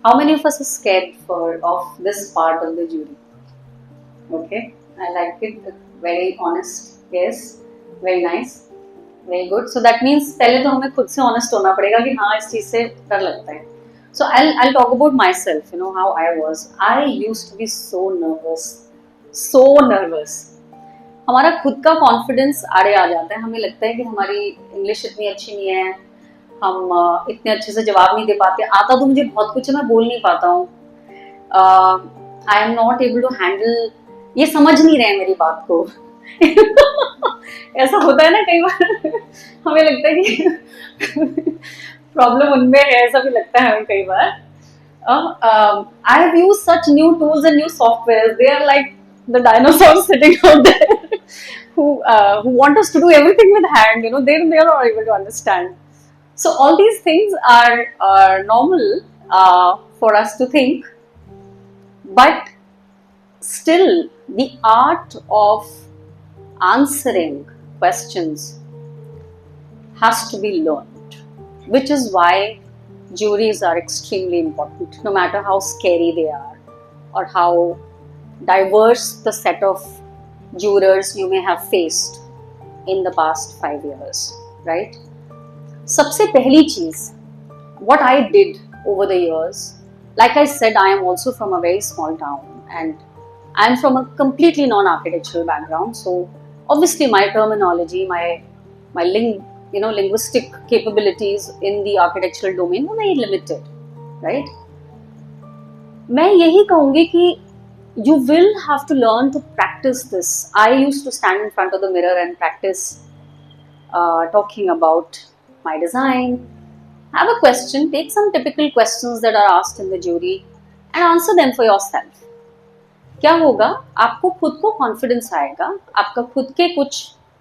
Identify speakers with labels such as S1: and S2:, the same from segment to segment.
S1: How many of us are scared of this part of the jury? Okay, I like it. Very honest. Yes, very nice. Very good. So that means पहले तो हमें खुद से honest होना पड़ेगा कि हाँ इस चीज से डर लगता है. So I'll talk about myself. You know how I was. I used to be so nervous. So nervous. हमारा खुद का कॉन्फिडेंस आड़े आ जाता है. हमें लगता है कि हमारी इंग्लिश इतनी अच्छी नहीं है, हम इतने अच्छे से जवाब नहीं दे पाते. आता तो मुझे बहुत कुछ है, मैं बोल नहीं पाता हूँ. I am not able to handle, ये समझ नहीं रहे मेरी बात को. ऐसा होता है ना कई बार. हमें लगता है कि प्रॉब्लम उनमें है, ऐसा भी लगता है हमें कई बार. I have used such new tools and new software. They are like the dinosaurs sitting out there who want us to do everything with hand. You know, they are not able to understand. So all these things are normal for us to think, but still the art of answering questions has to be learned, which is why juries are extremely important, no matter how scary they are or how diverse the set of jurors you may have faced in the past 5 years, right? सबसे पहली चीज, what I did over the years, like I said, I am also from a very small town and I am from a completely non-architectural background, so obviously my terminology, my linguistic capabilities in the architectural domain were very limited, right? मैं यही कहूँगी कि you will have to learn to practice this. I used to stand in front of the mirror and practice talking about my design. Have a question, take some typical questions that are asked in the jury and answer them for yourself. क्या होगा, आपको खुद को confidence आएगा, आपका खुद के कुछ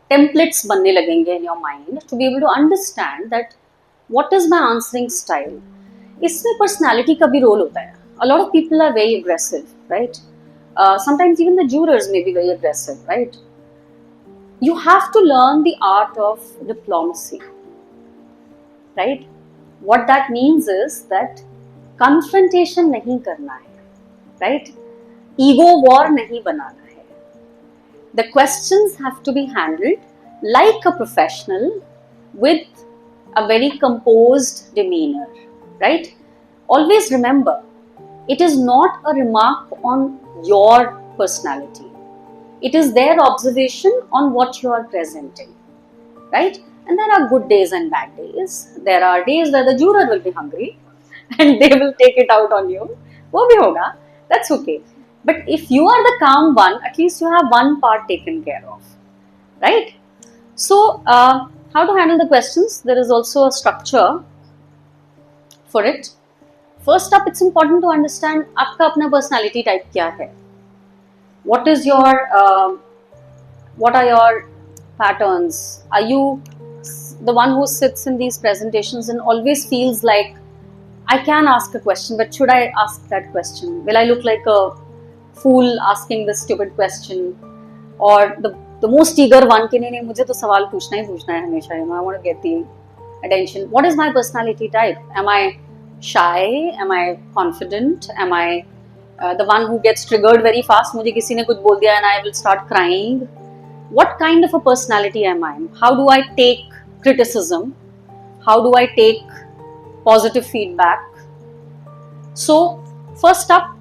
S1: टेम्पलेट्स बनने लगेंगे in your mind to be able to understand that what is my answering style. इसमें पर्सनैलिटी का भी रोल होता है. A lot of people are very aggressive, right? Sometimes even the jurors may be very aggressive, right? You have to learn the art of diplomacy, right? What that means is that confrontation नहीं करना है, right? Ego war नहीं बनाना है. The questions have to be handled like a professional with a very composed demeanor, right? Always remember, it is not a remark on your personality. It is their observation on what you are presenting, right? And there are good days and bad days. There are days where the juror will be hungry and they will take it out on you. वो भी होगा, that's okay. But if you are the calm one, at least you have one part taken care of, right? So, how to handle the questions? There is also a structure for it. First up, it's important to understand आपका अपना personality type क्या है. What is your, what are your patterns? Are you the one who sits in these presentations and always feels like I can ask a question, but should I ask that question? Will I look like a fool asking this stupid question? Or the most eager one कि नहीं मुझे तो सवाल पूछना ही पूछना है हमेशा. I want to get the attention. What is my personality type? Am I shy? Am I confident? Am I the one who gets triggered very fast? मुझे किसी ने कुछ बोल दिया and I will start crying. What kind of a personality am I? How do I take criticism? How do I take positive feedback? So first up,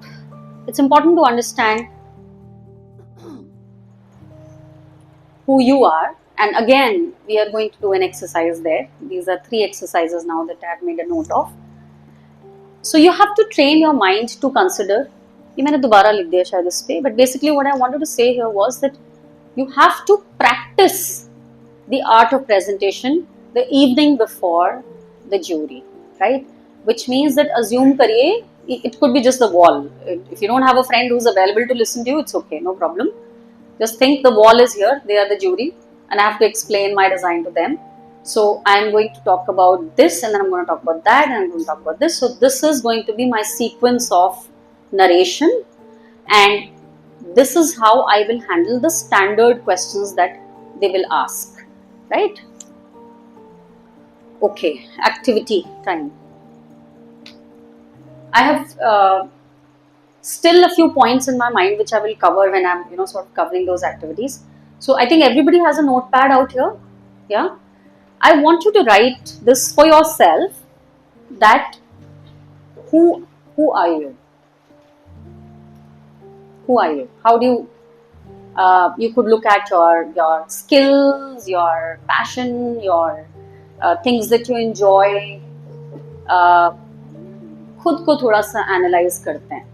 S1: it's important to understand who you are. And again, we are going to do an exercise there. These are 3 exercises now that I have made a note of. So you have to train your mind to consider. ये मैंने दोबारा लिख दिया शायद इस पे, but basically what I wanted to say here was that you have to practice the art of presentation the evening before the jury, right? Which means that assume करिए, it could be just the wall. If you don't have a friend who's available to listen to you, it's okay, no problem. Just think the wall is here, they are the jury, and I have to explain my design to them. So I'm going to talk about this, and then I'm going to talk about that, and I'm going to talk about this. So this is going to be my sequence of narration, and this is how I will handle the standard questions that they will ask, right? Okay, activity time. I have still a few points in my mind which I will cover when I'm, sort of covering those activities. So I think everybody has a notepad out here. Yeah. I want you to write this for yourself, that who are you? Who are you? How do you, you could look at your skills, your passion, your things that you enjoy. खुद को थोड़ा सा analyse करते हैं,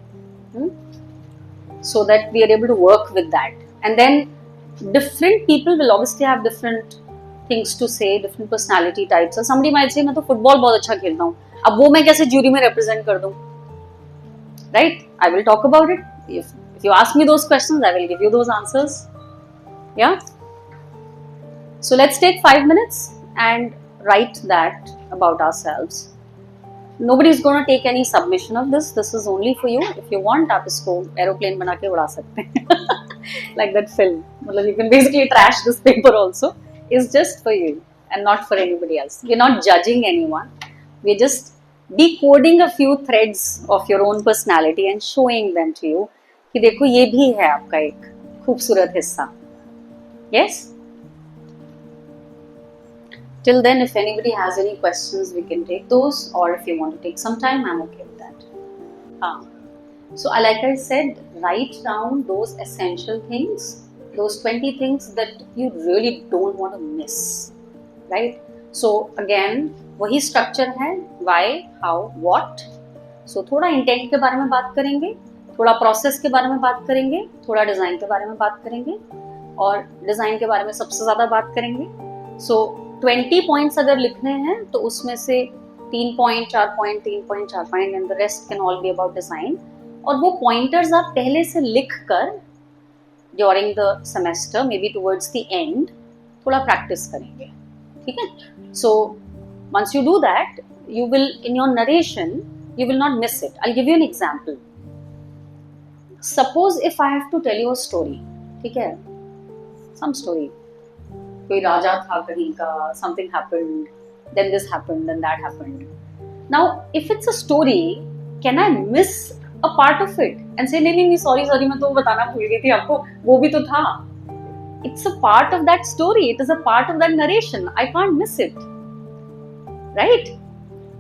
S1: so that we are able to work with that. And then different people will obviously have different things to say, different personality types. So somebody might say मैं तो football बहुत अच्छा खेलता हूँ, अब वो मैं कैसे जूरी में represent कर दूँ, right? I will talk about it. If you ask me those questions, I will give you those answers. Yeah. So let's take 5 minutes and write that about ourselves. Nobody is going to take any submission of this. This is only for you. If you want, आप इसको aeroplane बना के उड़ा सकते हैं, like that film. मतलब you can basically trash this paper also. It's just for you and not for anybody else. We're not judging anyone. We're just decoding a few threads of your own personality and showing them to you कि देखो ये भी है आपका एक खूबसूरत हिस्सा. Yes? Till then, if anybody has any questions, we can take those, or if you want to take some time, I'm okay with that. So, like I said, write down those essential things, those 20 things that you really don't want to miss, right? So, again, वही structure है, why, how, what. So, थोड़ा intent के बारे में बात करेंगे, थोड़ा process के बारे में बात करेंगे, थोड़ा design के बारे में बात करेंगे, और design के बारे में सबसे ज़्यादा बात करेंगे. So, 20 पॉइंट्स अगर लिखने हैं तो उसमें से 3 point, 4 point, 3 point, 4 point and the rest can all be about design. और वो पॉइंटर्स आप पहले से लिख कर during the semester, may be towards the end, थोड़ा प्रैक्टिस करेंगे. ठीक है? So once you do that, you will in your narration you will not miss it. I give you an example. Suppose if I have to tell you a story, ठीक है, some story, कोई राजा था कहीं का, something happened, then this happened, then that happened. Now, if it's a story, can I miss a part of it and say नहीं sorry मैं तो बताना भूल गई थी आपको, वो भी तो था. It's a part of that story. It is a part of that narration. I can't miss it, right?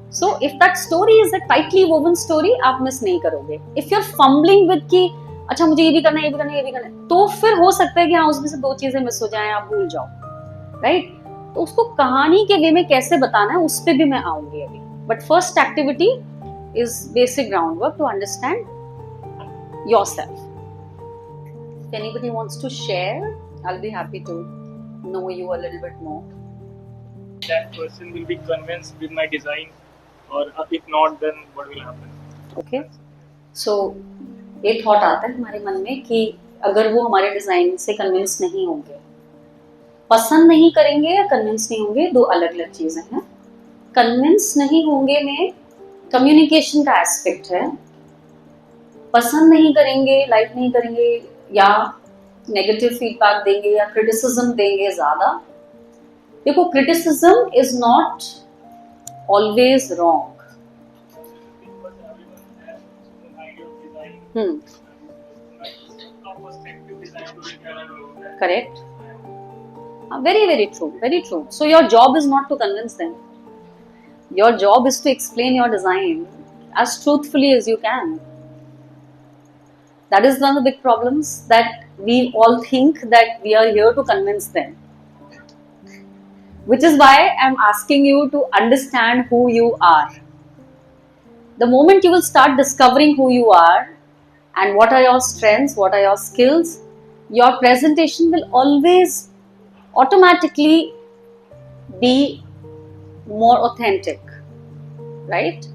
S1: So if that story is a tightly woven story, आप miss नहीं करोगे. If you're fumbling with कि अच्छा मुझे ये भी करना है, ये भी करना है, ये भी करना है, तो फिर हो सकता है कि हाँ उसमें से 2 चीजें मिस हो जाएं, आप भूल जाओ, राइट? तो उसको कहानी के वे में कैसे बताना है उस पर भी मैं आऊंगी अभी. But first activity is basic ground work to understand yourself. If anybody wants to share, I will be happy to know you a little bit more.
S2: That person will be convinced with my design, or if not, then what will happen?
S1: Okay. So एक thought आता है हमारे मन में कि अगर वो हमारे डिजाइन से कन्विंस नहीं होंगे, पसंद नहीं करेंगे या कन्विंस नहीं होंगे, दो अलग अलग चीजें हैं. कन्विंस नहीं होंगे में कम्युनिकेशन का एस्पेक्ट है. पसंद नहीं करेंगे, लाइक नहीं करेंगे, या नेगेटिव फीडबैक देंगे या क्रिटिसिज्म देंगे ज्यादा. देखो, criticism is not always wrong. Correct. Very true, very true. So your job is not to convince them. Your job is to explain your design as truthfully as you can. That is one of the big problems, that we all think that we are here to convince them. Which is why I'm asking you to understand who you are. The moment you will start discovering who you are and what are your strengths, what are your skills, your presentation will always automatically be more authentic, right?